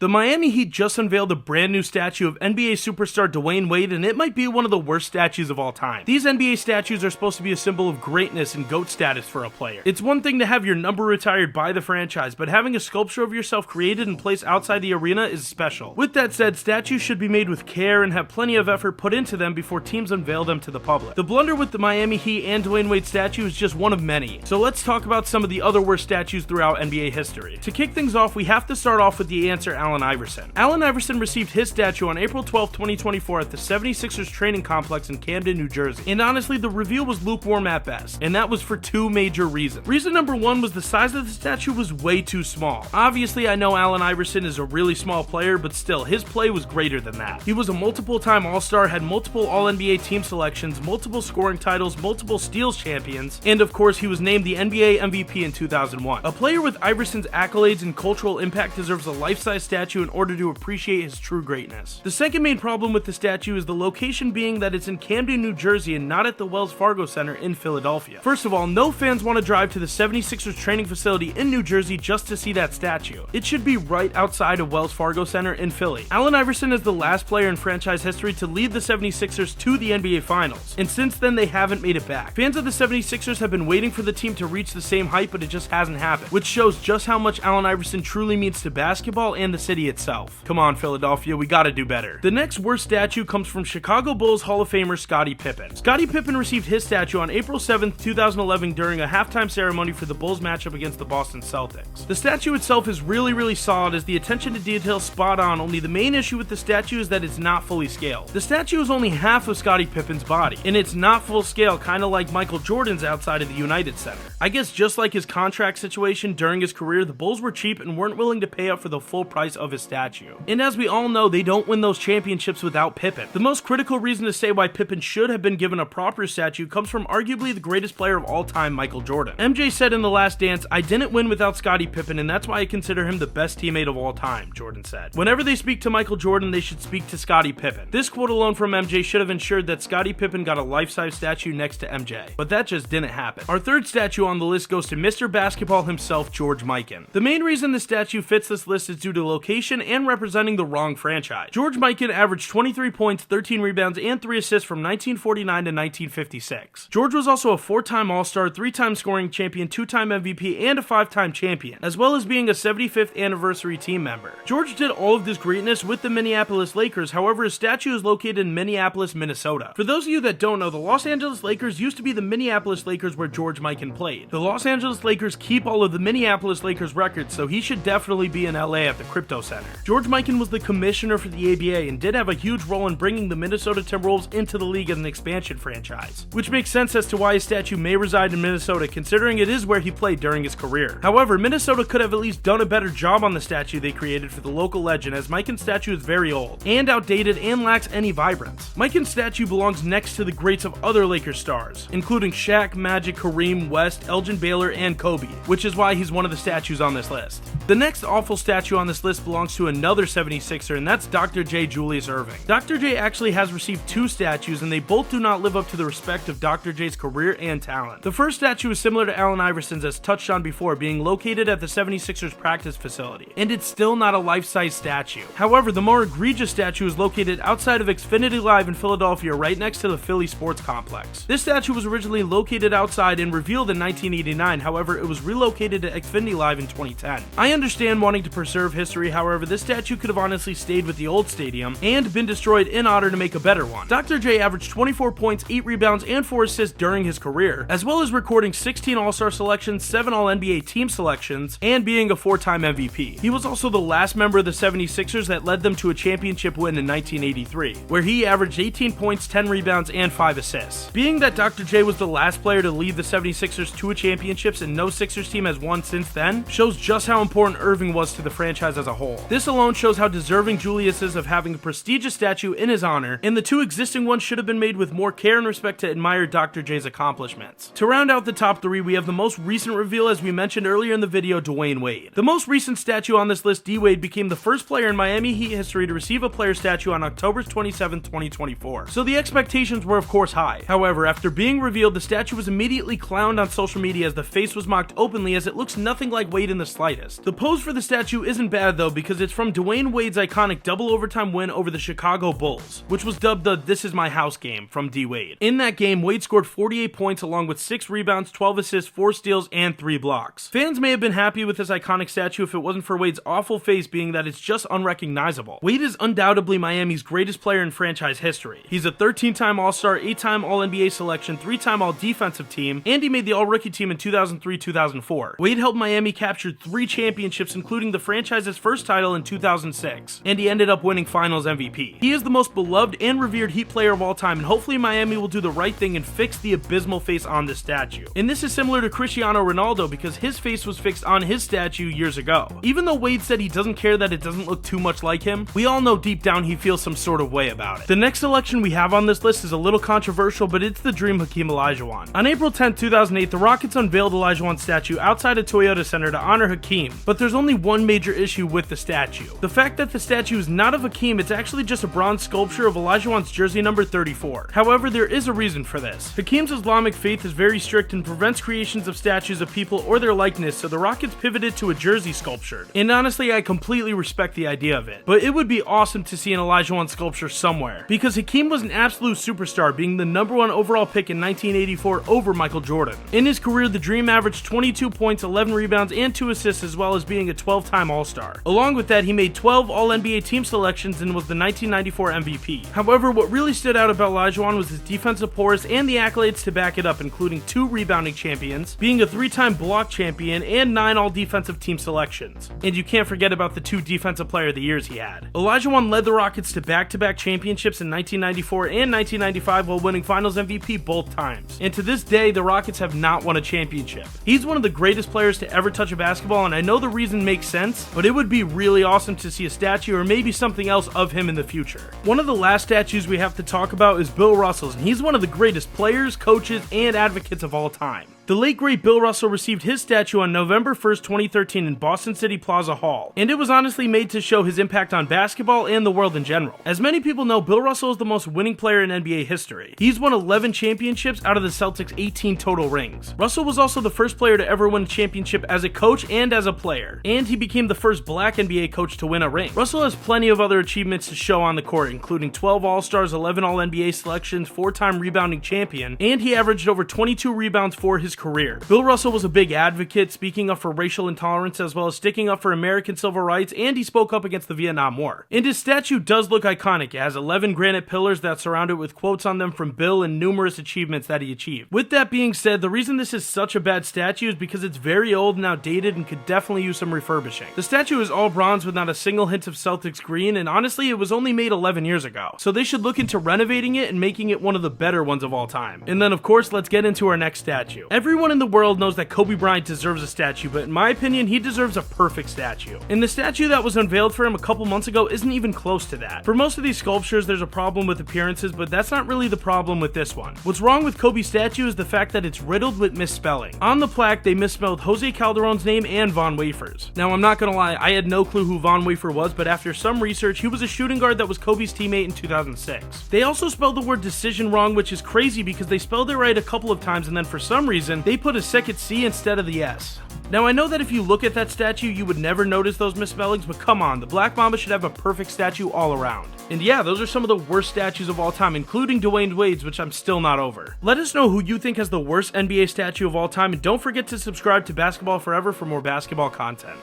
The Miami Heat just unveiled a brand new statue of NBA superstar Dwayne Wade, and it might be one of the worst statues of all time. These NBA statues are supposed to be a symbol of greatness and GOAT status for a player. It's one thing to have your number retired by the franchise, but having a sculpture of yourself created and placed outside the arena is special. With that said, statues should be made with care and have plenty of effort put into them before teams unveil them to the public. The blunder with the Miami Heat and Dwayne Wade statue is just one of many, so let's talk about some of the other worst statues throughout NBA history. To kick things off, we have to start off with the answer: Allen Iverson. Allen Iverson received his statue on April 12, 2024 at the 76ers training complex in Camden, New Jersey. And honestly, the reveal was lukewarm at best, and that was for two major reasons. Reason number one was the size of the statue was way too small. Obviously, I know Allen Iverson is a really small player, but still, his play was greater than that. He was a multiple-time All-Star, had multiple All-NBA team selections, multiple scoring titles, multiple steals champions, and of course, he was named the NBA MVP in 2001. A player with Iverson's accolades and cultural impact deserves a life-size statue in order to appreciate his true greatness. The second main problem with the statue is the location being that it's in Camden, New Jersey and not at the Wells Fargo Center in Philadelphia. First of all, no fans want to drive to the 76ers training facility in New Jersey just to see that statue. It should be right outside of Wells Fargo Center in Philly. Allen Iverson is the last player in franchise history to lead the 76ers to the NBA Finals, and since then they haven't made it back. Fans of the 76ers have been waiting for the team to reach the same height, but it just hasn't happened, which shows just how much Allen Iverson truly means to basketball and the city itself. Come on, Philadelphia, we gotta do better. The next worst statue comes from Chicago Bulls Hall of Famer Scotty Pippen. Scotty Pippen received his statue on April 7th, 2011 during a halftime ceremony for the Bulls matchup against the Boston Celtics. The statue itself is really solid, as the attention to detail is spot on, only the main issue with the statue is that it's not fully scaled. The statue is only half of Scottie Pippen's body, and it's not full scale, kinda like Michael Jordan's outside of the United Center. I guess just like his contract situation during his career, the Bulls were cheap and weren't willing to pay up for the full price of his statue. And as we all know, they don't win those championships without Pippen. The most critical reason to say why Pippen should have been given a proper statue comes from arguably the greatest player of all time, Michael Jordan. MJ said in The Last Dance, "I didn't win without Scottie Pippen, and that's why I consider him the best teammate of all time," Jordan said. Whenever they speak to Michael Jordan, they should speak to Scottie Pippen. This quote alone from MJ should have ensured that Scottie Pippen got a life-size statue next to MJ, but that just didn't happen. Our third statue on the list goes to Mr. Basketball himself, George Mikan. The main reason the statue fits this list is due to location and representing the wrong franchise. George Mikan averaged 23 points, 13 rebounds, and 3 assists from 1949 to 1956. George was also a 4-time All-Star, 3-time scoring champion, 2-time MVP, and a 5-time champion, as well as being a 75th anniversary team member. George did all of this greatness with the Minneapolis Lakers, however his statue is located in Minneapolis, Minnesota. For those of you that don't know, the Los Angeles Lakers used to be the Minneapolis Lakers where George Mikan played. The Los Angeles Lakers keep all of the Minneapolis Lakers records, so he should definitely be in LA at the Crypto Center. George Mikan was the commissioner for the ABA and did have a huge role in bringing the Minnesota Timberwolves into the league as an expansion franchise, which makes sense as to why his statue may reside in Minnesota, considering it is where he played during his career. However, Minnesota could have at least done a better job on the statue they created for the local legend, as Mikan's statue is very old and outdated and lacks any vibrance. Mikan's statue belongs next to the greats of other Lakers stars, including Shaq, Magic, Kareem, West, Elgin Baylor, and Kobe, which is why he's one of the statues on this list. The next awful statue on this list belongs to another 76er, and that's Dr. J. Julius Erving. Dr. J actually has received 2 statues, and they both do not live up to the respect of Dr. J's career and talent. The first statue is similar to Allen Iverson's, as touched on before, being located at the 76ers practice facility, and it's still not a life-size statue. However, the more egregious statue is located outside of Xfinity Live in Philadelphia, right next to the Philly Sports Complex. This statue was originally located outside and revealed in 1989, however, it was relocated to Xfinity Live in 2010. I understand wanting to preserve history, however, this statue could have honestly stayed with the old stadium and been destroyed in order to make a better one. Dr. J averaged 24 points, 8 rebounds, and 4 assists during his career, as well as recording 16 All-Star selections, 7 All-NBA team selections, and being a 4-time MVP. He was also the last member of the 76ers that led them to a championship win in 1983, where he averaged 18 points, 10 rebounds, and 5 assists. Being that Dr. J was the last player to lead the 76ers to a championships and no Sixers team has won since then, shows just how important Erving was to the franchise as a whole. This alone shows how deserving Julius is of having a prestigious statue in his honor, and the 2 existing ones should have been made with more care and respect to admire Dr. J's accomplishments. To round out the top 3, we have the most recent reveal, as we mentioned earlier in the video, Dwayne Wade. The most recent statue on this list, D. Wade, became the first player in Miami Heat history to receive a player statue on October 27, 2024. So the expectations were of course high. However, after being revealed, the statue was immediately clowned on social media as the face was mocked openly, as it looks nothing like Wade in the slightest. The pose for the statue isn't bad though, though because it's from Dwayne Wade's iconic double overtime win over the Chicago Bulls, which was dubbed the "This Is My House" game from D. Wade. In that game, Wade scored 48 points along with 6 rebounds, 12 assists, 4 steals, and 3 blocks. Fans may have been happy with this iconic statue if it wasn't for Wade's awful face being that it's just unrecognizable. Wade is undoubtedly Miami's greatest player in franchise history. He's a 13-time All-Star, 8-time All-NBA selection, 3-time All-Defensive Team, and he made the All-Rookie team in 2003-2004. Wade helped Miami capture 3 championships, including the franchise's first title in 2006, and he ended up winning Finals MVP. He is the most beloved and revered Heat player of all time, and hopefully Miami will do the right thing and fix the abysmal face on this statue. And this is similar to Cristiano Ronaldo because his face was fixed on his statue years ago. Even though Wade said he doesn't care that it doesn't look too much like him, we all know deep down he feels some sort of way about it. The next selection we have on this list is a little controversial, but it's the Dream Hakeem Olajuwon. On April 10, 2008, the Rockets unveiled Olajuwon's statue outside a Toyota Center to honor Hakeem, but there's only one major issue with the statue. The fact that the statue is not of Hakeem, it's actually just a bronze sculpture of Olajuwon's jersey number 34. However, there is a reason for this. Hakeem's Islamic faith is very strict and prevents creations of statues of people or their likeness, so the Rockets pivoted to a jersey sculpture. And honestly, I completely respect the idea of it, but it would be awesome to see an Olajuwon sculpture somewhere, because Hakeem was an absolute superstar, being the #1 overall pick in 1984 over Michael Jordan. In his career, the Dream averaged 22 points, 11 rebounds, and 2 assists, as well as being a 12-time All-Star. Along with that, he made 12 All-NBA team selections and was the 1994 MVP. However, what really stood out about Olajuwon was his defensive prowess and the accolades to back it up, including 2 rebounding champions, being a 3-time block champion, and 9 All-Defensive team selections. And you can't forget about the 2 Defensive Player of the Years he had. Olajuwon led the Rockets to back-to-back championships in 1994 and 1995 while winning Finals MVP both times. And to this day, the Rockets have not won a championship. He's one of the greatest players to ever touch a basketball, and I know the reason makes sense, but it would be really awesome to see a statue or maybe something else of him in the future. One of the last statues we have to talk about is Bill Russell's, and he's one of the greatest players, coaches, and advocates of all time. The late great Bill Russell received his statue on November 1st, 2013 in Boston City Plaza Hall, and it was honestly made to show his impact on basketball and the world in general. As many people know, Bill Russell is the most winning player in NBA history. He's won 11 championships out of the Celtics' 18 total rings. Russell was also the first player to ever win a championship as a coach and as a player, and he became the first black NBA coach to win a ring. Russell has plenty of other achievements to show on the court, including 12 All-Stars, 11 All-NBA selections, 4-time rebounding champion, and he averaged over 22 rebounds for his career. Bill Russell was a big advocate, speaking up for racial intolerance as well as sticking up for American civil rights, and he spoke up against the Vietnam War. And his statue does look iconic. It has 11 granite pillars that surround it with quotes on them from Bill and numerous achievements that he achieved. With that being said, the reason this is such a bad statue is because it's very old and outdated and could definitely use some refurbishing. The statue is all bronze with not a single hint of Celtics green, and honestly, it was only made 11 years ago. So they should look into renovating it and making it one of the better ones of all time. And then of course, let's get into our next statue. Everyone in the world knows that Kobe Bryant deserves a statue, but in my opinion, he deserves a perfect statue. And the statue that was unveiled for him a couple months ago isn't even close to that. For most of these sculptures, there's a problem with appearances, but that's not really the problem with this one. What's wrong with Kobe's statue is the fact that it's riddled with misspelling. On the plaque, they misspelled Jose Calderon's name and Von Wafers. Now, I'm not gonna lie, I had no clue who Von Wafer was, but after some research, he was a shooting guard that was Kobe's teammate in 2006. They also spelled the word decision wrong, which is crazy because they spelled it right a couple of times, and then for some reason, they put a second C instead of the S. Now, I know that if you look at that statue, you would never notice those misspellings, but come on, the Black Mamba should have a perfect statue all around. And yeah, those are some of the worst statues of all time, including Dwayne Wade's, which I'm still not over. Let us know who you think has the worst NBA statue of all time, and don't forget to subscribe to Basketball Forever for more basketball content.